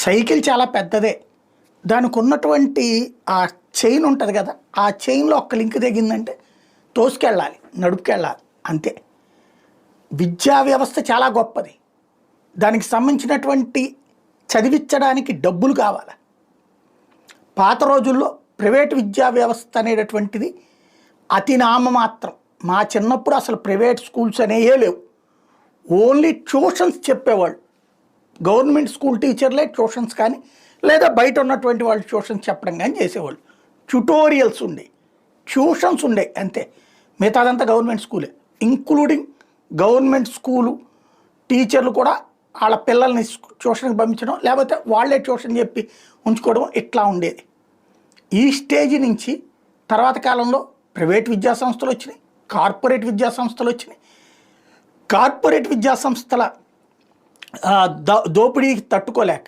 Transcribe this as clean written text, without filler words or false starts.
Cycle చాలా పెద్దదే. దానికి ఉన్నటువంటి ఆ చైన్ ఉంటుంది కదా, ఆ చైన్లో ఒక్క లింక్ తెగిందంటే తోసుకెళ్ళాలి, నడుపుకెళ్ళాలి అంతే. విద్యా వ్యవస్థ చాలా గొప్పది. దానికి సంబంధించినటువంటి చదివించడానికి డబ్బులు కావాలి. పాత రోజుల్లో ప్రైవేట్ విద్యా వ్యవస్థ అనేటటువంటిది అతి నామమాత్రం. మా చిన్నప్పుడు అసలు ప్రైవేట్ స్కూల్స్ అనేవే లేవు. ఓన్లీ ట్యూషన్స్ చెప్పేవాళ్ళు. గవర్నమెంట్ స్కూల్ టీచర్లే ట్యూషన్స్ కానీ, లేదా బయట ఉన్నటువంటి వాళ్ళు ట్యూషన్స్ చెప్పడం కానీ చేసేవాళ్ళు. ట్యుటోరియల్స్ ఉండే, ట్యూషన్స్ ఉండే అంతే. మిగతాదంతా గవర్నమెంట్ స్కూలే. ఇంక్లూడింగ్ గవర్నమెంట్ స్కూలు టీచర్లు కూడా వాళ్ళ పిల్లల్ని ట్యూషన్కి పంపించడం, లేకపోతే వాళ్ళే ట్యూషన్ చెప్పి ఉంచుకోవడం ఇట్లా ఉండేది. ఈ స్టేజ్ నుంచి తర్వాత కాలంలో ప్రైవేట్ విద్యా సంస్థలు వచ్చినాయి, కార్పొరేట్ విద్యా సంస్థలు వచ్చినాయి. కార్పొరేట్ విద్యా సంస్థల దోపిడీకి తట్టుకోలేక